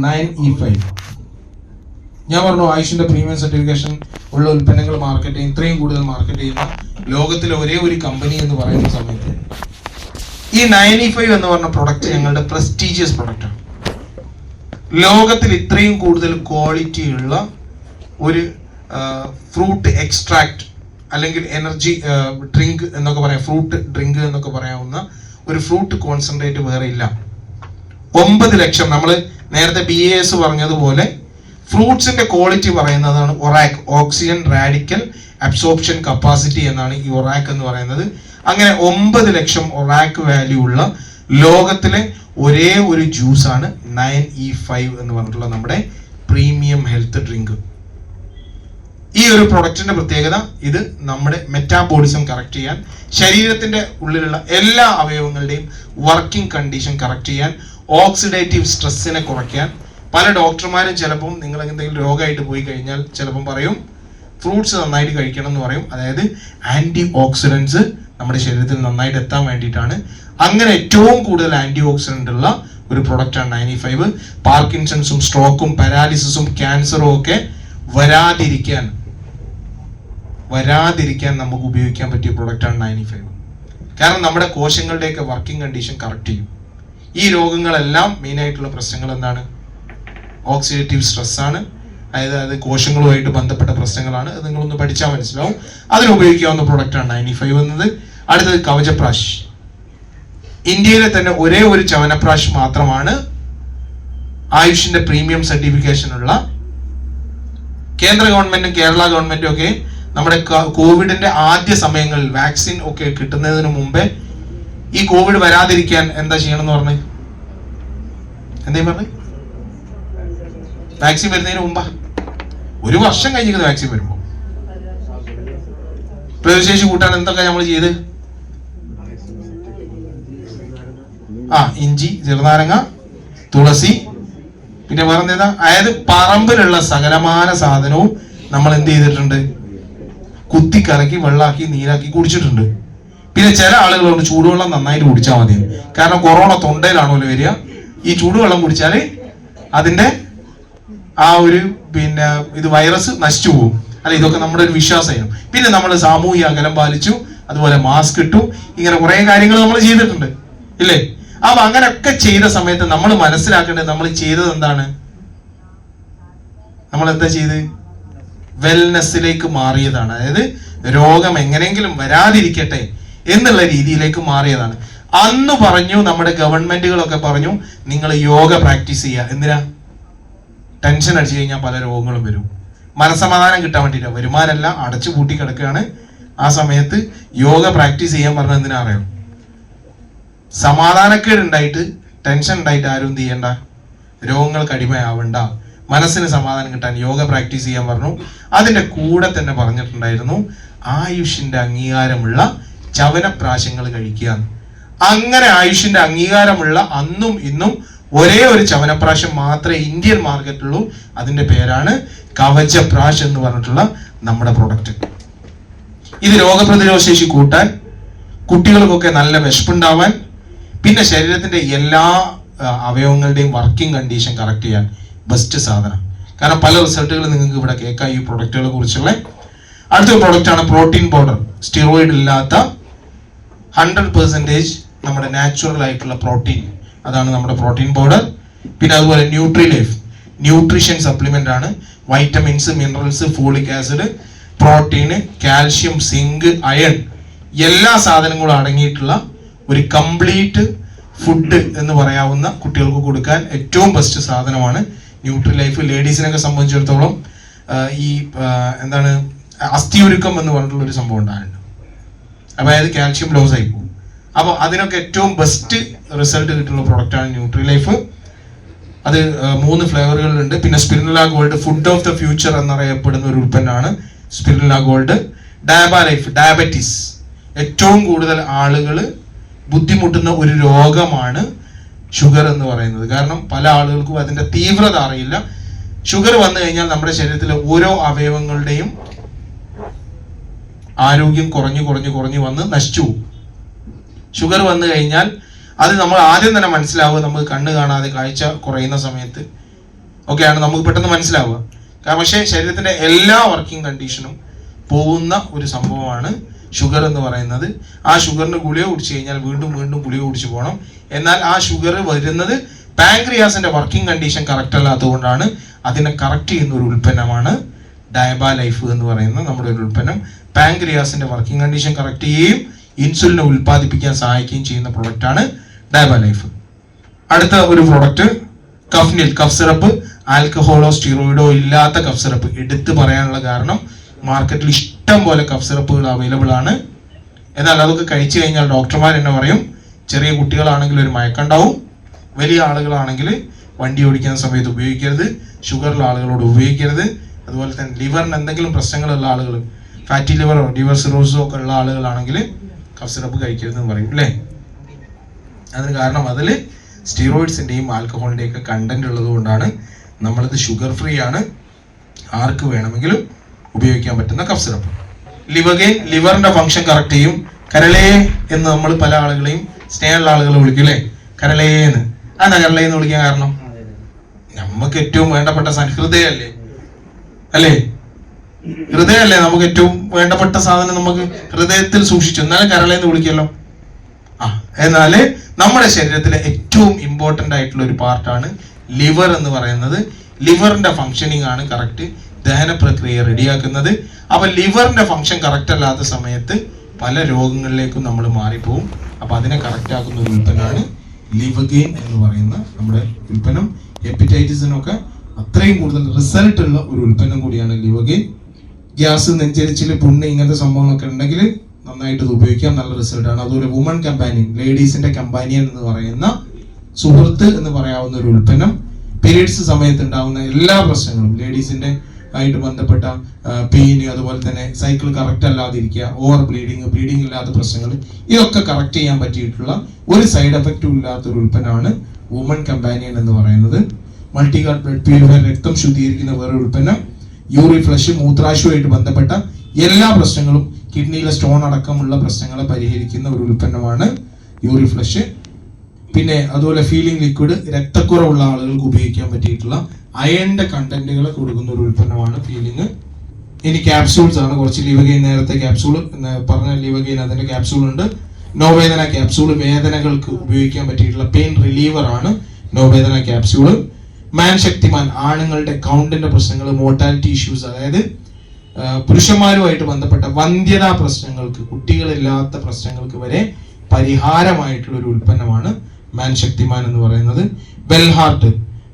9E5. ഞാൻ പറഞ്ഞു ആയുഷിന്റെ premium certification ഉള്ള ഉൽപ്പന്നങ്ങൾ മാർക്കറ്റ് ചെയ്യുന്ന, ഇത്രയും കൂടുതൽ മാർക്കറ്റ് ചെയ്യുന്ന ലോകത്തിലെ ഒരേ ഒരു കമ്പനി എന്ന് പറയുന്ന സമയത്ത് ഈ 9E5 എന്ന് പറഞ്ഞ പ്രൊഡക്റ്റ് ഞങ്ങളുടെ പ്രസ്റ്റീജിയസ് പ്രൊഡക്റ്റാണ്. ലോകത്തിൽ ഇത്രയും കൂടുതൽ ക്വാളിറ്റി ഉള്ള ഒരു ഫ്രൂട്ട് എക്സ്ട്രാക്ട് അല്ലെങ്കിൽ എനർജി ഡ്രിങ്ക് എന്നൊക്കെ പറയാം, ഫ്രൂട്ട് ഡ്രിങ്ക് എന്നൊക്കെ പറയാവുന്ന ഒരു ഫ്രൂട്ട് കോൺസെൻട്രേറ്റ് വേറെ ഇല്ല. 9 ലക്ഷം, നമ്മൾ നേരത്തെ BAS പറഞ്ഞതുപോലെ ഫ്രൂട്ട്സിന്റെ ക്വാളിറ്റി പറയുന്നതാണ് ഒറാക്ക്, ഓക്സിജൻ റാഡിക്കൽ അബ്സോർപ്ഷൻ കപ്പാസിറ്റി എന്നാണ് ഈ ഒറാക്ക് എന്ന് പറയുന്നത്. അങ്ങനെ 9 ലക്ഷം ഒറാക്ക് വാല്യൂ ഉള്ള ലോകത്തിലെ ഒരേ ഒരു ജ്യൂസാണ് 9E5 എന്ന് പറഞ്ഞിട്ടുള്ള നമ്മുടെ പ്രീമിയം ഹെൽത്ത് ഡ്രിങ്ക്. ഈ ഒരു പ്രൊഡക്റ്റിന്റെ പ്രത്യേകത, ഇത് നമ്മുടെ മെറ്റാബോളിസം കറക്റ്റ് ചെയ്യാൻ, ശരീരത്തിന്റെ ഉള്ളിലുള്ള എല്ലാ അവയവങ്ങളുടെയും വർക്കിംഗ് കണ്ടീഷൻ കറക്റ്റ് ചെയ്യാൻ, ഓക്സിഡേറ്റീവ് സ്ട്രെസ്സിനെ കുറയ്ക്കാൻ. പല ഡോക്ടർമാരും ചിലപ്പം നിങ്ങൾ എന്തെങ്കിലും രോഗമായിട്ട് പോയി കഴിഞ്ഞാൽ ചിലപ്പം പറയും ഫ്രൂട്ട്സ് നന്നായിട്ട് കഴിക്കണം എന്ന് പറയും. അതായത് ആന്റി ഓക്സിഡൻസ് നമ്മുടെ ശരീരത്തിൽ നന്നായിട്ട് എത്താൻ വേണ്ടിയിട്ടാണ്. അങ്ങനെ ഏറ്റവും കൂടുതൽ ആന്റി ഓക്സിഡന്റ് ഉള്ള ഒരു പ്രൊഡക്റ്റാണ് 9E5. പാർക്കിൻസൺസും സ്ട്രോക്കും പാരാലിസിസും ക്യാൻസറും ഒക്കെ വരാതിരിക്കാൻ നമുക്ക് ഉപയോഗിക്കാൻ പറ്റിയ പ്രൊഡക്റ്റാണ് 9E5. കാരണം നമ്മുടെ കോശങ്ങളുടെയൊക്കെ വർക്കിംഗ് കണ്ടീഷൻ കറക്റ്റ് ചെയ്യും. ഈ രോഗങ്ങളെല്ലാം മെയിൻ ആയിട്ടുള്ള പ്രശ്നങ്ങൾ എന്താണ്? ഓക്സിഡേറ്റീവ് സ്ട്രെസ് ആണ്. അതായത് കോശങ്ങളുമായിട്ട് ബന്ധപ്പെട്ട പ്രശ്നങ്ങളാണ്. അത് നിങ്ങളൊന്ന് പഠിച്ചാൽ മനസ്സിലാവും. അതിന് ഉപയോഗിക്കാവുന്ന പ്രൊഡക്റ്റാണ് 9E5 എന്നത്. അടുത്തത് കവചപ്രാശ്. ഇന്ത്യയിലെ തന്നെ ഒരേ ഒരു ചവനപ്രാശ് മാത്രമാണ് ആയുഷിന്റെ പ്രീമിയം സർട്ടിഫിക്കേഷൻ ഉള്ള. കേന്ദ്ര ഗവൺമെന്റും കേരള ഗവൺമെന്റും ഒക്കെ നമ്മുടെ കോവിഡിന്റെ ആദ്യ സമയങ്ങളിൽ വാക്സിൻ ഒക്കെ കിട്ടുന്നതിന് മുമ്പേ ഈ കോവിഡ് വരാതിരിക്കാൻ എന്താ ചെയ്യണം എന്ന് പറഞ്ഞു? എന്തേ പറഞ്ഞു? വാക്സിൻ വരുന്നതിന് മുമ്പാ, 1 വർഷം കഴിഞ്ഞിരിക്കുന്നത് വാക്സിൻ വരുമ്പോ. പ്രതിരോധശേഷി കൂട്ടാൻ എന്തൊക്കെ നമ്മൾ ചെയ്ത്? ഇഞ്ചി, ചെറുനാരങ്ങ, തുളസി, പിന്നെ വേറെ എന്താ, അതായത് പറമ്പിലുള്ള സകലമാന സാധനവും നമ്മൾ എന്ത് ചെയ്തിട്ടുണ്ട്? കുത്തിക്കലക്കി വെള്ളാക്കി നീരാക്കി കുടിച്ചിട്ടുണ്ട്. പിന്നെ ചില ആളുകളുണ്ട് ചൂടുവെള്ളം നന്നായിട്ട് കുടിച്ചാൽ മതി, കാരണം കൊറോണ തൊണ്ടയിലാണല്ലോ വരിക. ഈ ചൂടുവെള്ളം കുടിച്ചാൽ അതിന്റെ ആ ഒരു ഇത് വൈറസ് നശിച്ചു പോകും. അല്ല, ഇതൊക്കെ നമ്മുടെ ഒരു വിശ്വാസമായിരുന്നു. പിന്നെ നമ്മൾ സാമൂഹിക അകലം പാലിച്ചു, അതുപോലെ മാസ്ക് ഇട്ടു, ഇങ്ങനെ കുറെ കാര്യങ്ങൾ നമ്മൾ ചെയ്തിട്ടുണ്ട്, ഇല്ലേ? അപ്പൊ അങ്ങനെയൊക്കെ ചെയ്ത സമയത്ത് നമ്മൾ മനസ്സിലാക്കേണ്ടത്, നമ്മൾ ചെയ്തത് എന്താണ്? നമ്മൾ എന്താ ചെയ്ത്? വെൽനെസ്സിലേക്ക് മാറിയതാണ്. അതായത് രോഗം എങ്ങനെയെങ്കിലും വരാതിരിക്കട്ടെ എന്നുള്ള രീതിയിലേക്ക് മാറിയതാണ്. അന്ന് പറഞ്ഞു, നമ്മുടെ ഗവൺമെന്റുകളൊക്കെ പറഞ്ഞു, നിങ്ങൾ യോഗ പ്രാക്ടീസ് ചെയ്യുക. എന്തിനാ? ടെൻഷൻ അടിച്ചു കഴിഞ്ഞാൽ പല രോഗങ്ങളും വരും. മനസമാധാനം കിട്ടാൻ വേണ്ടിയില്ല. വരുമാനമെല്ലാം അടച്ചു പൂട്ടി കിടക്കുകയാണ്. ആ സമയത്ത് യോഗ പ്രാക്ടീസ് ചെയ്യാൻ പറഞ്ഞത് എന്തിനാ അറിയാം? സമാധാനക്കേട് ഉണ്ടായിട്ട്, ടെൻഷൻ ഉണ്ടായിട്ട് ആരും എന്ത് ചെയ്യണ്ട, രോഗങ്ങൾക്ക് അടിമയാവണ്ട, മനസ്സിന് സമാധാനം കിട്ടാൻ യോഗ പ്രാക്ടീസ് ചെയ്യാൻ പറഞ്ഞു. അതിന്റെ കൂടെ തന്നെ പറഞ്ഞിട്ടുണ്ടായിരുന്നു ആയുഷിന്റെ അംഗീകാരമുള്ള ചവനപ്രാശങ്ങൾ കഴിക്കുക. അങ്ങനെ ആയുഷിന്റെ അംഗീകാരമുള്ള അന്നും ഇന്നും ഒരേ ഒരു ചവനപ്രാശം മാത്രമേ ഇന്ത്യൻ മാർക്കറ്റുള്ളൂ. അതിന്റെ പേരാണ് കവചപ്രാശ് എന്ന് പറഞ്ഞിട്ടുള്ള നമ്മുടെ പ്രൊഡക്റ്റ്. ഇത് രോഗപ്രതിരോധ ശേഷി കൂട്ടാൻ, കുട്ടികൾക്കൊക്കെ നല്ല വിശപ്പുണ്ടാവാൻ, പിന്നെ ശരീരത്തിന്റെ എല്ലാ അവയവങ്ങളുടെയും വർക്കിംഗ് കണ്ടീഷൻ കറക്റ്റ് ചെയ്യാൻ ബെസ്റ്റ് സാധനം. കാരണം പല റിസൾട്ടുകൾ നിങ്ങൾക്ക് ഇവിടെ കേൾക്കാം ഈ പ്രൊഡക്റ്റുകളെ കുറിച്ചുള്ള. അടുത്ത പ്രൊഡക്റ്റാണ് പ്രോട്ടീൻ പൗഡർ. സ്റ്റിറോയിഡ് ഇല്ലാത്ത 100% നമ്മുടെ നാച്ചുറൽ ആയിട്ടുള്ള പ്രോട്ടീൻ, അതാണ് നമ്മുടെ പ്രോട്ടീൻ പൗഡർ. പിന്നെ അതുപോലെ ന്യൂട്രിലൈഫ്, ന്യൂട്രീഷൻ സപ്ലിമെന്റ് ആണ്. Vitamins, minerals, folic acid, protein, calcium, zinc, iron, എല്ലാ സാധനങ്ങളും അടങ്ങിയിട്ടുള്ള ഒരു കംപ്ലീറ്റ് ഫുഡ് എന്ന് പറയാവുന്ന കുട്ടികൾക്ക് കൊടുക്കാൻ ഏറ്റവും ബെസ്റ്റ് സാധനമാണ് ന്യൂട്രിലൈഫ്. ലേഡീസിനൊക്കെ സംബന്ധിച്ചിടത്തോളം ഈ എന്താണ് അസ്ഥിയൊരുക്കം എന്ന് പറഞ്ഞിട്ടുള്ള ഒരു സംഭവം ഉണ്ടാകുന്നുണ്ട്. അതായത് കാൽഷ്യം ലോസ് ആയി പോകും. അപ്പൊ അതിനൊക്കെ ഏറ്റവും ബെസ്റ്റ് റിസൾട്ട് കിട്ടുന്ന പ്രൊഡക്റ്റാണ് ന്യൂട്രിലൈഫ്. അത് 3 ഫ്ലേവറുകളുണ്ട്. പിന്നെ spirulina gold, food of the future എന്നറിയപ്പെടുന്ന ഒരു ഉൽപ്പന്നമാണ് സ്പിരുലിന ഗോൾഡ്. ഡയബാലൈഫ്, ഡയബറ്റീസ്, ഏറ്റവും കൂടുതൽ ആളുകൾ ബുദ്ധിമുട്ടുന്ന ഒരു രോഗമാണ് ഷുഗർ എന്ന് പറയുന്നത്. കാരണം പല ആളുകൾക്കും അതിന്റെ തീവ്രത അറിയില്ല. ഷുഗർ വന്നു കഴിഞ്ഞാൽ നമ്മുടെ ശരീരത്തിലെ ഓരോ അവയവങ്ങളുടെയും ആരോഗ്യം കുറഞ്ഞു വന്ന് നശിച്ചു പോകും. ഷുഗർ വന്നു കഴിഞ്ഞാൽ അത് നമ്മൾ ആദ്യം തന്നെ മനസ്സിലാവുക, നമുക്ക് കണ്ണ് കാണാതെ കാഴ്ച കുറയുന്ന സമയത്ത് ഒക്കെയാണ് നമുക്ക് പെട്ടെന്ന് മനസ്സിലാവുക. പക്ഷേ ശരീരത്തിന്റെ എല്ലാ വർക്കിംഗ് കണ്ടീഷനും പോകുന്ന ഒരു സംഭവമാണ് ഷുഗർ എന്ന് പറയുന്നത്. ആ ഷുഗറിന് ഗുളിക കുടിച്ചു കഴിഞ്ഞാൽ വീണ്ടും വീണ്ടും ഗുളിക കുടിച്ചു പോകണം. എന്നാൽ ആ ഷുഗർ വരുന്നത് പാൻക്രിയാസിന്റെ വർക്കിംഗ് കണ്ടീഷൻ കറക്റ്റ് അല്ലാത്തതുകൊണ്ടാണ്. അതിനെ കറക്റ്റ് ചെയ്യുന്ന ഒരു ഉൽപ്പന്നമാണ് ഡയബ ലൈഫ് എന്ന് പറയുന്ന നമ്മുടെ ഒരു ഉൽപ്പന്നം. പാൻക്രിയാസിന്റെ വർക്കിംഗ് കണ്ടീഷൻ കറക്റ്റ് ചെയ്യുകയും ഇൻസുലിനെ ഉൽപ്പാദിപ്പിക്കാൻ സഹായിക്കുകയും ചെയ്യുന്ന പ്രൊഡക്റ്റാണ് ഡയബ ലൈഫ്. അടുത്ത ഒരു പ്രൊഡക്റ്റ് കഫ്നിൽ, കഫ് സിറപ്പ്. ആൽക്കഹോളോ സ്റ്റിറോയിഡോ ഇല്ലാത്ത കഫ് സിറപ്പ്. എടുത്തു പറയാനുള്ള കാരണം മാർക്കറ്റിൽ ഇഷ്ടം പോലെ കഫ് സിറപ്പുകൾ അവൈലബിൾ ആണ്. എന്നാൽ അതൊക്കെ കഴിച്ചു കഴിഞ്ഞാൽ ഡോക്ടർമാർ എന്നെ പറയും ചെറിയ കുട്ടികളാണെങ്കിൽ ഒരു മയക്കുണ്ടാവും, വലിയ ആളുകളാണെങ്കിൽ വണ്ടി ഓടിക്കുന്ന സമയത്ത് ഉപയോഗിക്കരുത്, ഷുഗറുള്ള ആളുകളോട് ഉപയോഗിക്കരുത്. അതുപോലെ തന്നെ ലിവറിന് എന്തെങ്കിലും പ്രശ്നങ്ങളുള്ള ആളുകൾ, ഫാറ്റി ലിവറോ ലിവർ സിറോസോ ഒക്കെ ഉള്ള ആളുകളാണെങ്കിൽ കഫ് സിറപ്പ് കഴിക്കരുതെന്ന് പറയും അല്ലേ. അതിന് കാരണം അതിൽ സ്റ്റീറോയിഡ്സിന്റെയും ആൽക്കഹോളിന്റെയും ഒക്കെ കണ്ടന്റ് ഉള്ളത് കൊണ്ടാണ്. നമ്മളിത് ഷുഗർ ഫ്രീ ആണ്, ആർക്ക് വേണമെങ്കിലും ഉപയോഗിക്കാൻ പറ്റുന്ന കഫ് സിറപ്പ്. ലിവഗെയിൻ, ലിവറിന്റെ ഫംഗ്ഷൻ കറക്റ്റ് ചെയ്യും. കരളേ എന്ന് നമ്മൾ പല ആളുകളെയും സ്നേഹമുള്ള ആളുകൾ വിളിക്കും അല്ലേ, കരളേന്ന്. അതാ കരളേന്ന് വിളിക്കാൻ കാരണം നമുക്ക് ഏറ്റവും വേണ്ടപ്പെട്ട ഹൃദയമല്ലേ അല്ലേ, ഹൃദയമല്ലേ നമുക്ക് ഏറ്റവും വേണ്ടപ്പെട്ട സാധനം. നമുക്ക് ഹൃദയത്തിൽ സൂക്ഷിച്ചു എന്നാലും കരളേന്ന് വിളിക്കല്ലോ. എന്നാല് നമ്മുടെ ശരീരത്തിലെ ഏറ്റവും ഇമ്പോർട്ടന്റ് ആയിട്ടുള്ള ഒരു പാർട്ടാണ് ലിവർ എന്ന് പറയുന്നത്. ലിവറിന്റെ ഫംഗ്ഷനിങ് ആണ് കറക്റ്റ് ദഹന പ്രക്രിയ റെഡിയാക്കുന്നത്. അപ്പൊ ലിവറിന്റെ ഫംഗ്ഷൻ കറക്റ്റ് അല്ലാത്ത സമയത്ത് പല രോഗങ്ങളിലേക്കും നമ്മൾ മാറിപ്പോവും. അപ്പൊ അതിനെ കറക്റ്റ് ആക്കുന്ന ഒരു ഉൽപ്പന്നമാണ് ലിവഗെയിൻ എന്ന് പറയുന്ന നമ്മുടെ ഉൽപ്പന്നം. ഹെപ്പറ്റൈറ്റിസിനൊക്കെ അത്രയും കൂടുതൽ റിസൾട്ട് ഉള്ള ഒരു ഉൽപ്പന്നം കൂടിയാണ് ലിവഗെയിൻ. ഗ്യാസ്, നെഞ്ചരിച്ചില്, പുണ്ണ് ഇങ്ങനത്തെ സംഭവങ്ങളൊക്കെ ഉണ്ടെങ്കിൽ നന്നായിട്ട് ഇത് ഉപയോഗിക്കാം, നല്ല റിസൾട്ട് ആണ്. അതുപോലെ വുമൺ കമ്പാനിയൻ, ലേഡീസിന്റെ കമ്പാനിയൻ എന്ന് പറയുന്ന സുഹൃത്ത് എന്ന് പറയാവുന്ന ഒരു ഉൽപ്പന്നം. പീരീഡ്സ് സമയത്ത് ഉണ്ടാവുന്ന എല്ലാ പ്രശ്നങ്ങളും, ലേഡീസിന്റെ ആയിട്ട് ബന്ധപ്പെട്ട പെയിന്, അതുപോലെ തന്നെ സൈക്കിൾ കറക്റ്റ് അല്ലാതിരിക്കുക, ഓവർ ബ്ലീഡിങ്, ബ്ലീഡിങ് ഇല്ലാത്ത പ്രശ്നങ്ങൾ, ഇതൊക്കെ കറക്റ്റ് ചെയ്യാൻ പറ്റിയിട്ടുള്ള ഒരു സൈഡ് എഫക്റ്റും ഇല്ലാത്ത ഒരു ഉൽപ്പന്നമാണ് വുമൺ കമ്പാനിയൻ എന്ന് പറയുന്നത്. മൾട്ടിഗാർഡ് ബ്ലഡ് പ്യൂരിഫയർ, രക്തം ശുദ്ധീകരിക്കുന്ന വേറൊരു ഉൽപ്പന്നം. യൂറി ഫ്ലഷ്, മൂത്രാശയവുമായിട്ട് ബന്ധപ്പെട്ട എല്ലാ പ്രശ്നങ്ങളും, കിഡ്നിയിലെ സ്റ്റോൺ അടക്കമുള്ള പ്രശ്നങ്ങളെ പരിഹരിക്കുന്ന ഒരു ഉൽപ്പന്നമാണ് യൂറി ഫ്ലഷ്. പിന്നെ അതുപോലെ ഫീലിംഗ് ലിക്വിഡ്, രക്തക്കുറവുള്ള ആളുകൾക്ക് ഉപയോഗിക്കാൻ പറ്റിയിട്ടുള്ള അയണിന്റെ കണ്ടന്റുകൾ കൊടുക്കുന്ന ഒരു ഉൽപ്പന്നമാണ് ഫീലിംഗ്. ഇനി ക്യാപ്സൂൾസ് ആണ് കുറച്ച്. ലിവഗെയിൻ നേരത്തെ ക്യാപ്സൂൾ പറഞ്ഞ ലിവഗെയിൻ അതിന്റെ ക്യാപ്സൂൾ ഉണ്ട്. നോവേദന ക്യാപ്സൂൾ, വേദനകൾക്ക് ഉപയോഗിക്കാൻ പറ്റിയിട്ടുള്ള പെയിൻ റിലീവർ ആണ് നോവേദന ക്യാപ്സൂള്. മാൻ ശക്തിമാൻ, ആണുങ്ങളുടെ കൗണ്ടിന്റെ പ്രശ്നങ്ങൾ, മോർട്ടാലിറ്റി ഇഷ്യൂസ്, അതായത് പുരുഷന്മാരുമായിട്ട് ബന്ധപ്പെട്ട വന്ധ്യതാ പ്രശ്നങ്ങൾക്ക്, കുട്ടികളില്ലാത്ത പ്രശ്നങ്ങൾക്ക് വരെ പരിഹാരമായിട്ടുള്ള ഒരു ഉൽപ്പന്നമാണ് മാൻ ശക്തിമാൻ എന്ന് പറയുന്നത്. വെൽഹാർട്ട്,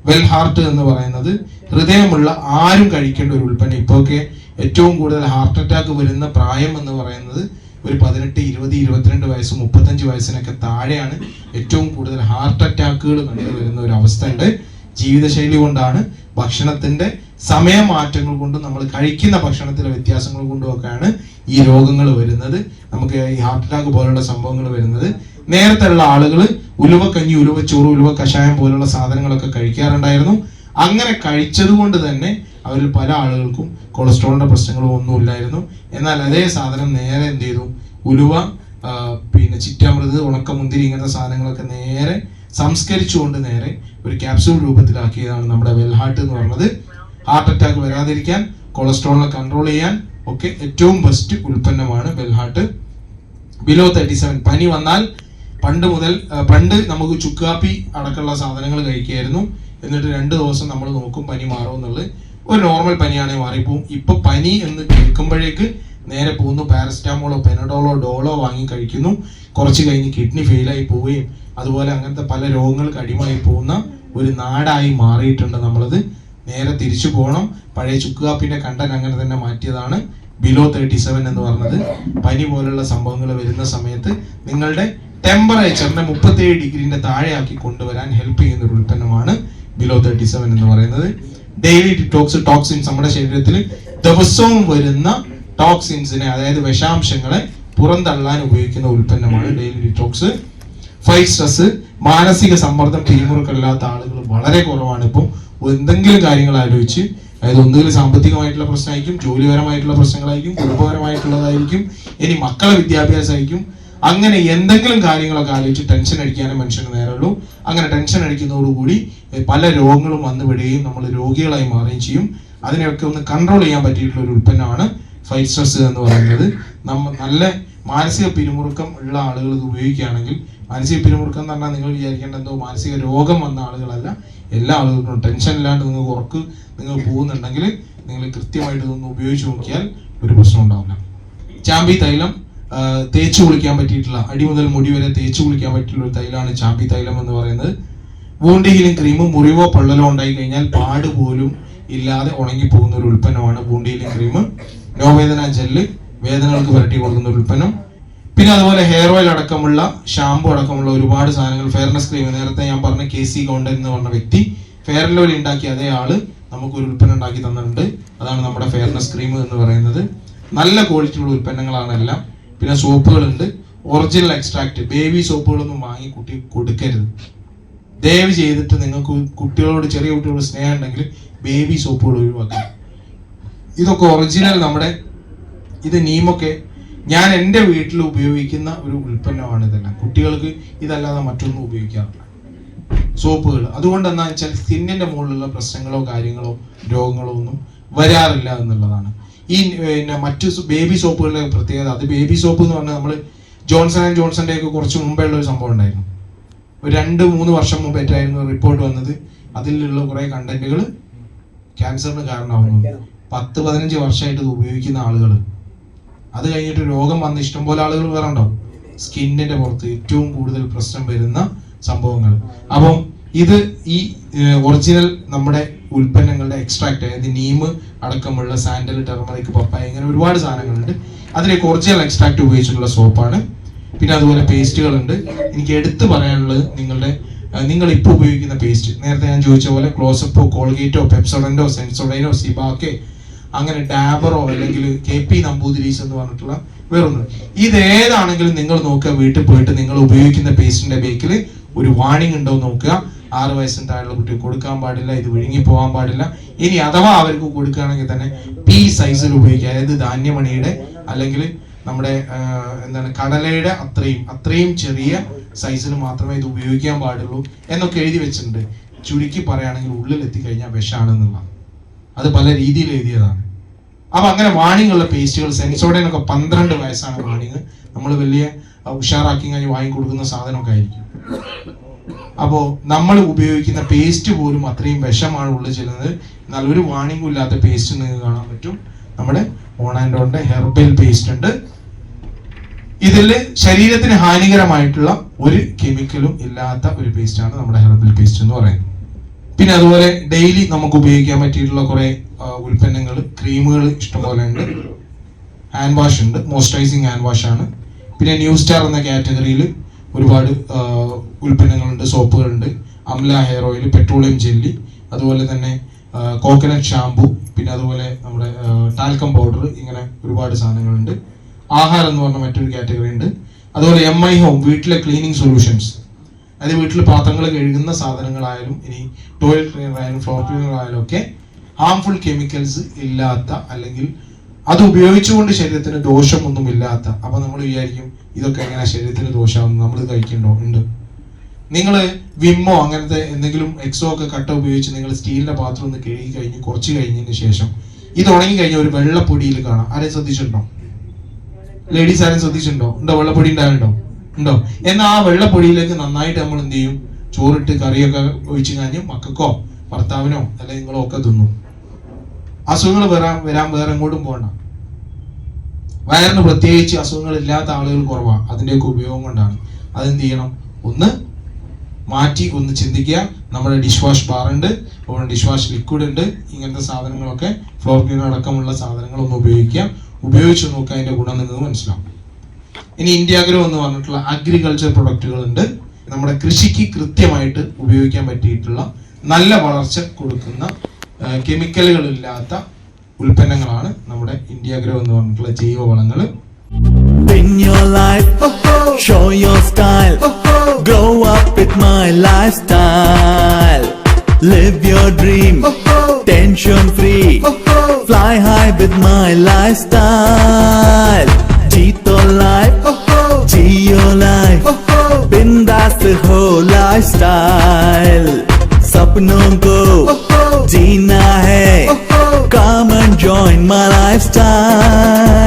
വെൽഹാർട്ട് എന്ന് പറയുന്നത് ഹൃദയമുള്ള ആരും കഴിക്കേണ്ട ഒരു ഉൽപ്പന്നം. ഇപ്പോഴൊക്കെ ഏറ്റവും കൂടുതൽ ഹാർട്ട് അറ്റാക്ക് വരുന്ന പ്രായം എന്ന് പറയുന്നത് ഒരു 18, 20, 22 വയസ്സ്, 35 വയസ്സിനൊക്കെ താഴെയാണ് ഏറ്റവും കൂടുതൽ ഹാർട്ട് അറ്റാക്കുകൾ കണ്ടുവരുന്ന ഒരു അവസ്ഥ ഉണ്ട്. ജീവിതശൈലി കൊണ്ടാണ്, ഭക്ഷണത്തിന്റെ സമയമാറ്റങ്ങൾ കൊണ്ടും നമ്മൾ കഴിക്കുന്ന ഭക്ഷണത്തിലെ വ്യത്യാസങ്ങൾ കൊണ്ടും ഒക്കെയാണ് ഈ രോഗങ്ങൾ വരുന്നത്. നമുക്ക് ഈ ഹാർട്ട് അറ്റാക്ക് പോലുള്ള സംഭവങ്ങൾ വരുന്നത്. നേരത്തെ ഉള്ള ആളുകൾ ഉലുവക്കഞ്ഞി, ഉലുവച്ചോറ്, ഉലുവ കഷായം പോലുള്ള സാധനങ്ങളൊക്കെ കഴിക്കാറുണ്ടായിരുന്നു. അങ്ങനെ കഴിച്ചത് കൊണ്ട് തന്നെ അവരിൽ പല ആളുകൾക്കും കൊളസ്ട്രോളിന്റെ പ്രശ്നങ്ങളും ഒന്നുമില്ലായിരുന്നു. എന്നാൽ അതേ സാധനം നേരെ എന്ത് ചെയ്തു, ഉലുവ, പിന്നെ ചിറ്റാമൃത്, ഉണക്കമുന്തിരി ഇങ്ങനത്തെ സാധനങ്ങളൊക്കെ നേരെ സംസ്കരിച്ചുകൊണ്ട് നേരെ ഒരു ക്യാപ്സൂൾ രൂപത്തിലാക്കിയതാണ് നമ്മുടെ വെൽഹാർട്ട് എന്ന് പറയുന്നത്. ഹാർട്ട് അറ്റാക്ക് വരാതിരിക്കാൻ, കൊളസ്ട്രോളിനെ കൺട്രോൾ ചെയ്യാൻ ഒക്കെ ഏറ്റവും ബെസ്റ്റ് ഉൽപ്പന്നമാണ് വെൽഹാർട്ട്. ബിലോ 37, പനി വന്നാൽ പണ്ട് നമുക്ക് ചുക്കാപ്പി അടക്കമുള്ള സാധനങ്ങൾ കഴിക്കുകയായിരുന്നു. എന്നിട്ട് 2 ദിവസം നമ്മൾ നോക്കും പനി മാറുമെന്നുള്ളത്. ഒരു നോർമൽ പനിയാണെങ്കിൽ മാറിപ്പോവും. ഇപ്പൊ പനി എന്ന് കേൾക്കുമ്പോഴേക്ക് നേരെ പോകുന്നു പാരസിറ്റാമോളോ പെനഡോളോ ഡോളോ വാങ്ങി കഴിക്കുന്നു. കുറച്ച് കഴിഞ്ഞ് കിഡ്നി ഫെയിലായി പോവുകയും അതുപോലെ അങ്ങനത്തെ പല രോഗങ്ങൾക്ക് അടിമായി പോകുന്ന ഒരു നാടായി മാറിയിട്ടുണ്ട് നമ്മളത്. നേരെ തിരിച്ചു പോകണം. പഴയ ചുക്കുകാപ്പിന്റെ കണ്ടന്റ് അങ്ങനെ തന്നെ മാറ്റിയതാണ് ബിലോ 37 എന്ന് പറഞ്ഞത്. പനി പോലുള്ള സംഭവങ്ങൾ വരുന്ന സമയത്ത് നിങ്ങളുടെ ടെമ്പറേച്ചറിനെ 37 ഡിഗ്രിന്റെ താഴെയാക്കി കൊണ്ടുവരാൻ ഹെൽപ്പ് ചെയ്യുന്ന ഒരു ഉൽപ്പന്നമാണ് ബിലോ 37 എന്ന് പറയുന്നത്. ഡെയിലി ഡിറ്റോക്സ്, ടോക്സിൻസ്, നമ്മുടെ ശരീരത്തിൽ ദിവസവും വരുന്ന ടോക്സിൻസിനെ, അതായത് വിഷാംശങ്ങളെ പുറന്തള്ളാൻ ഉപയോഗിക്കുന്ന ഉൽപ്പന്നമാണ് ഡെയിലി ഡിറ്റോക്സ്. ഫൈറ്റ് സ്ട്രെസ്, മാനസിക സമ്മർദ്ദം, പിരിമുറുക്കമില്ലാത്ത ആളുകൾ വളരെ കുറവാണ് ഇപ്പം. എന്തെങ്കിലും കാര്യങ്ങൾ ആലോചിച്ച്, അതായത് ഒന്നുകിൽ സാമ്പത്തികമായിട്ടുള്ള പ്രശ്നമായിരിക്കും, ജോലിപരമായിട്ടുള്ള പ്രശ്നങ്ങളായിരിക്കും, കുടുംബപരമായിട്ടുള്ളതായിരിക്കും, ഇനി മക്കളെ വിദ്യാഭ്യാസമായിരിക്കും, അങ്ങനെ എന്തെങ്കിലും കാര്യങ്ങളൊക്കെ ആലോചിച്ച് ടെൻഷൻ അടിക്കാനേ മനുഷ്യന് നേരമുള്ളൂ. അങ്ങനെ ടെൻഷൻ അടിക്കുന്നതോടുകൂടി പല രോഗങ്ങളും വന്നു വിടുകയും നമ്മൾ രോഗികളായി മാറുകയും ചെയ്യും. അതിനെയൊക്കെ ഒന്ന് കൺട്രോൾ ചെയ്യാൻ പറ്റിയിട്ടുള്ള ഒരു ഉൽപ്പന്നമാണ് ഫൈറ്റ് സ്ട്രെസ് എന്ന് പറയുന്നത്. നല്ല മാനസിക പിരിമുറുക്കം ഉള്ള ആളുകൾ ഇത് ഉപയോഗിക്കുകയാണെങ്കിൽ, മാനസിക പിരിമുറുക്കം എന്ന് പറഞ്ഞാൽ നിങ്ങൾ വിചാരിക്കേണ്ട എന്തോ മാനസിക രോഗം വന്ന ആളുകളല്ല, എല്ലാ ആളുകൾക്കും ടെൻഷൻ ഇല്ലാണ്ട് നിങ്ങൾക്ക് ഉറക്ക് നിങ്ങൾ പോകുന്നുണ്ടെങ്കിൽ നിങ്ങൾ കൃത്യമായിട്ട് ഇതൊന്ന് ഉപയോഗിച്ച് നോക്കിയാൽ ഒരു പ്രശ്നം ഉണ്ടാവില്ല. ചാമ്പി തൈലം തേച്ച് കുളിക്കാൻ പറ്റിയിട്ടുള്ള, അടി മുതൽ മുടി വരെ തേച്ച് കുളിക്കാൻ പറ്റിയിട്ടുള്ള ഒരു തൈലമാണ് ചാമ്പി തൈലം എന്ന് പറയുന്നത്. വൂണ്ട് ഹീലിംഗ് ക്രീം മുറിവോ പൊള്ളലോ ഉണ്ടായി കഴിഞ്ഞാൽ പാട് പോലും ഇല്ലാതെ ഉണങ്ങിപ്പോകുന്ന ഒരു ഉൽപ്പന്നമാണ് വൂണ്ട് ഹീലിംഗ് ക്രീം. നോവേദന ജെല്ല് വേദനകൾക്ക് പുരട്ടി കൊടുക്കുന്ന ഒരു ഉൽപ്പന്നം. പിന്നെ അതുപോലെ ഹെയർ ഓയിൽ അടക്കമുള്ള ഷാമ്പു അടക്കമുള്ള ഒരുപാട് സാധനങ്ങൾ. ഫെയർനെസ് ക്രീം, നേരത്തെ ഞാൻ പറഞ്ഞ KC ഗൗണ്ടൻ എന്ന് പറഞ്ഞ വ്യക്തി ഫെയർ ആൻഡ് ലവ്ലി ഉണ്ടാക്കിയ അതേ ആള് നമുക്കൊരു ഉൽപ്പന്നം ഉണ്ടാക്കി തന്നിട്ടുണ്ട്. അതാണ് നമ്മുടെ ഫെയർനെസ് ക്രീം എന്ന് പറയുന്നത്. നല്ല ക്വാളിറ്റിയുള്ള ഉൽപ്പന്നങ്ങളാണ് എല്ലാം. പിന്നെ സോപ്പുകളുണ്ട്, ഒറിജിനൽ എക്സ്ട്രാക്ട്. ബേബി സോപ്പുകളൊന്നും വാങ്ങി കുട്ടി കൊടുക്കരുത് ദയവ് ചെയ്തിട്ട്. നിങ്ങൾക്ക് കുട്ടികളോട്, ചെറിയ കുട്ടികളോട് സ്നേഹം ഉണ്ടെങ്കിൽ ബേബി സോപ്പുകൾ ഒഴിവാക്കുക. ഇതൊക്കെ ഒറിജിനൽ നമ്മുടെ, ഇത് നീമൊക്കെ ഞാൻ എൻ്റെ വീട്ടിൽ ഉപയോഗിക്കുന്ന ഒരു ഉൽപ്പന്നമാണ് ഇതെല്ലാം. കുട്ടികൾക്ക് ഇതല്ലാതെ മറ്റൊന്നും ഉപയോഗിക്കാറില്ല സോപ്പുകൾ. അതുകൊണ്ട് എന്താണെന്ന് വെച്ചാൽ സ്കിന്നിന്റെ മുകളിലുള്ള പ്രശ്നങ്ങളോ കാര്യങ്ങളോ രോഗങ്ങളോ ഒന്നും വരാറില്ല എന്നുള്ളതാണ്. ഈ പിന്നെ മറ്റു ബേബി സോപ്പുകളുടെ പ്രത്യേകത, അത് ബേബി സോപ്പ് എന്ന് പറഞ്ഞാൽ നമ്മൾ ജോൺസൺ ആൻഡ് ജോൺസന്റെ ഒക്കെ കുറച്ച് മുമ്പേ ഉള്ള ഒരു സംഭവം ഉണ്ടായിരുന്നു. ഒരു 2-3 വർഷം മുമ്പേറ്റായിരുന്നു റിപ്പോർട്ട് വന്നത്. അതിലുള്ള കുറെ കണ്ടന്റുകൾ ക്യാൻസറിന് കാരണമാകുന്നു. 10-15 വർഷമായിട്ട് ഇത് ഉപയോഗിക്കുന്ന ആളുകൾ, അത് കഴിഞ്ഞിട്ട് രോഗം വന്ന ഇഷ്ടംപോലെ ആളുകൾ വേറെ ഉണ്ടാവും. സ്കിന്നിന്റെ പുറത്ത് ഏറ്റവും കൂടുതൽ പ്രശ്നം വരുന്ന സംഭവങ്ങൾ. അപ്പം ഇത് ഈ ഒറിജിനൽ നമ്മുടെ ഉൽപ്പന്നങ്ങളുടെ എക്സ്ട്രാക്ട്, അതായത് നീം അടക്കമുള്ള സാൻഡൽ, ടെർമറിക്, പപ്പായ, ഇങ്ങനെ ഒരുപാട് സാധനങ്ങളുണ്ട്. അതിലേക്ക് ഒറിജിനൽ എക്സ്ട്രാക്ട് ഉപയോഗിച്ചിട്ടുള്ള സോപ്പാണ്. പിന്നെ അതുപോലെ പേസ്റ്റുകളുണ്ട്. എനിക്ക് എടുത്തു പറയാനുള്ളത് നിങ്ങൾ ഇപ്പോൾ ഉപയോഗിക്കുന്ന പേസ്റ്റ്, നേരത്തെ ഞാൻ ചോദിച്ച പോലെ ക്ലോസപ്പോ, കോൾഗേറ്റോ, പെപ്സോഡന്റോ, സെൻസോഡൈനോ, സിബാക്കെ, അങ്ങനെ ഡാബറോ അല്ലെങ്കിൽ KP നമ്പൂതിരീസ് എന്ന് പറഞ്ഞിട്ടുള്ള വേറൊന്നും, ഇതേതാണെങ്കിലും നിങ്ങൾ നോക്കുക. വീട്ടിൽ പോയിട്ട് നിങ്ങൾ ഉപയോഗിക്കുന്ന പേസ്റ്റിന്റെ ബേക്കിൽ ഒരു വാണിംഗ് ഉണ്ടോ നോക്കുക. 6 വയസ്സിന് താഴെയുള്ള കുട്ടിക്ക് കൊടുക്കാൻ പാടില്ല, ഇത് വിഴുങ്ങി പോകാൻ പാടില്ല. ഇനി അഥവാ അവർക്ക് കൊടുക്കുകയാണെങ്കിൽ തന്നെ P സൈസിൽ ഉപയോഗിക്കുക. അതായത് ധാന്യമണിയുടെ അല്ലെങ്കിൽ നമ്മുടെ കടലയുടെ അത്രയും ചെറിയ സൈസിൽ മാത്രമേ ഇത് ഉപയോഗിക്കാൻ പാടുള്ളൂ എന്നൊക്കെ എഴുതി വെച്ചിട്ടുണ്ട്. ചുരുക്കി പറയുകയാണെങ്കിൽ ഉള്ളിൽ എത്തിക്കഴിഞ്ഞാൽ വിഷാണെന്നുള്ളതാണ്. അത് പല രീതിയിൽ എഴുതിയതാണ്. അപ്പൊ അങ്ങനെ വാണിംഗ് ഉള്ള പേസ്റ്റുകൾ, സെൻസോഡൈനൊക്കെ 12 വയസ്സാണ് വാണിംഗ്. നമ്മൾ വലിയ ഉഷാറാക്കി കഴിഞ്ഞ് വാങ്ങിക്കൊടുക്കുന്ന സാധനമൊക്കെ ആയിരിക്കും. അപ്പോൾ നമ്മൾ ഉപയോഗിക്കുന്ന പേസ്റ്റ് പോലും അത്രയും വിഷമാണ് ഉള്ളിൽ ചെല്ലുന്നത്. എന്നാൽ ഒരു വാണിംഗും ഇല്ലാത്ത പേസ്റ്റ് നിങ്ങൾക്ക് കാണാൻ പറ്റും. നമ്മുടെ ഓൺ ആൻഡ് ഓണിന്റെ ഹെർബൽ പേസ്റ്റ് ഉണ്ട്. ഇതിൽ ശരീരത്തിന് ഹാനികരമായിട്ടുള്ള ഒരു കെമിക്കലും ഇല്ലാത്ത ഒരു പേസ്റ്റാണ് നമ്മുടെ ഹെർബൽ പേസ്റ്റ് എന്ന് പറയുന്നത്. പിന്നെ അതുപോലെ ഡെയിലി നമുക്ക് ഉപയോഗിക്കാൻ പറ്റിയിട്ടുള്ള കുറെ ഉൽപ്പന്നങ്ങൾ, ക്രീമുകൾ ഇഷ്ടംപോലെ ഉണ്ട്. ഹാൻഡ് വാഷ് ഉണ്ട്, മോയ്സ്ചറൈസിങ് ഹാൻഡ് വാഷ് ആണ്. പിന്നെ ന്യൂ സ്റ്റാർ എന്ന കാറ്റഗറിയിൽ ഒരുപാട് ഉൽപ്പന്നങ്ങളുണ്ട്, സോപ്പുകളുണ്ട്, amla hair oil, petroleum jelly, അതുപോലെ തന്നെ കോക്കനട്ട് ഷാമ്പു, പിന്നെ അതുപോലെ നമ്മുടെ ടാൽക്കം പൗഡർ, ഇങ്ങനെ ഒരുപാട് സാധനങ്ങളുണ്ട്. ആഹാരം എന്ന് പറഞ്ഞ മറ്റൊരു കാറ്റഗറി ഉണ്ട്. അതുപോലെ MI ഹോം, വീട്ടിലെ ക്ലീനിങ് സൊല്യൂഷൻസ്, അതായത് വീട്ടിൽ പാത്രങ്ങൾ കഴുകുന്ന സാധനങ്ങളായാലും ഇനി ടോയ്ലറ്റ് ക്ലീനർ ആയാലും ഫ്ലോർ ക്ലീനർ ആയാലും ഒക്കെ ഹാംഫുൾ കെമിക്കൽസ് ഇല്ലാത്ത, അല്ലെങ്കിൽ അത് ഉപയോഗിച്ചുകൊണ്ട് ശരീരത്തിന് ദോഷമൊന്നും ഇല്ലാത്ത. അപ്പൊ നമ്മൾ വിചാരിക്കും ഇതൊക്കെ എങ്ങനെ ശരീരത്തിന് ദോഷമാകുന്നു, നമ്മൾ കഴിക്കണ്ടോ? ഉണ്ട്. നിങ്ങൾ വിമ്മോ അങ്ങനത്തെ എന്തെങ്കിലും എക്സോ ഒക്കെ കട്ട ഉപയോഗിച്ച് നിങ്ങൾ സ്റ്റീലിന്റെ പാത്രം ഒന്ന് കഴുകി കഴിഞ്ഞ് കുറച്ച് കഴിഞ്ഞതിന് ശേഷം ഇത് ഉണങ്ങി കഴിഞ്ഞ ഒരു വെള്ളപ്പൊടിയിൽ കാണാം. ആരെയും ശ്രദ്ധിച്ചിട്ടുണ്ടോ? ലേഡീസ് ആരെയും ശ്രദ്ധിച്ചിട്ടുണ്ടോ? ഉണ്ടോ? വെള്ളപ്പൊടി ഉണ്ടായിട്ടുണ്ടോ? ഉണ്ടോ? എന്നാൽ ആ വെള്ളപ്പൊടിയിലേക്ക് നന്നായിട്ട് നമ്മൾ എന്ത് ചെയ്യും? ചോറിട്ട് കറിയൊക്കെ ഒഴിച്ചു കഴിഞ്ഞ് മക്കൾക്കോ ഭർത്താവിനോ അല്ലെങ്കിൽ നിങ്ങളോ ഒക്കെ തിന്നും. അസുഖങ്ങൾ വരാൻ വേറെ എങ്ങോട്ടും പോകണ്ട. വയറിന് പ്രത്യേകിച്ച് അസുഖങ്ങൾ ഇല്ലാത്ത ആളുകൾ കുറവാണ്. അതിന്റെയൊക്കെ ഉപയോഗം കൊണ്ടാണ്. അതെന്ത് ചെയ്യണം? ഒന്ന് മാറ്റി ഒന്ന് ചിന്തിക്കുക. നമ്മുടെ ഡിഷ് വാഷ് ബാർ ഉണ്ട്, അതുപോലെ ഡിഷ് വാഷ് ലിക്വിഡ് ഉണ്ട്. ഇങ്ങനത്തെ സാധനങ്ങളൊക്കെ, ഫ്ലോർ ക്ലീനർ അടക്കമുള്ള സാധനങ്ങളൊന്ന് ഉപയോഗിച്ച് നോക്കുക. അതിന്റെ ഗുണം നിങ്ങൾക്ക് മനസ്സിലാവും. ഇനി ഇന്ത്യാഗ്രോ എന്ന് പറഞ്ഞിട്ടുള്ള അഗ്രികൾച്ചർ പ്രൊഡക്റ്റുകൾ ഉണ്ട്. നമ്മുടെ കൃഷിക്ക് കൃത്യമായിട്ട് ഉപയോഗിക്കാൻ പറ്റിയിട്ടുള്ള നല്ല വളർച്ച കൊടുക്കുന്ന കെമിക്കലുകൾ ഇല്ലാത്ത ഉൽപ്പന്നങ്ങളാണ് നമ്മുടെ ഇന്ത്യാഗ്രോ എന്ന് പറഞ്ഞിട്ടുള്ള ജൈവ വളങ്ങൾ. Win your life, show your style, grow up with my lifestyle. Live your dream, tension free, fly high with my lifestyle. Jeet to life, Geo life, bindas हो लाइफस्टाइल, सपनों को जीना है, come and join my lifestyle.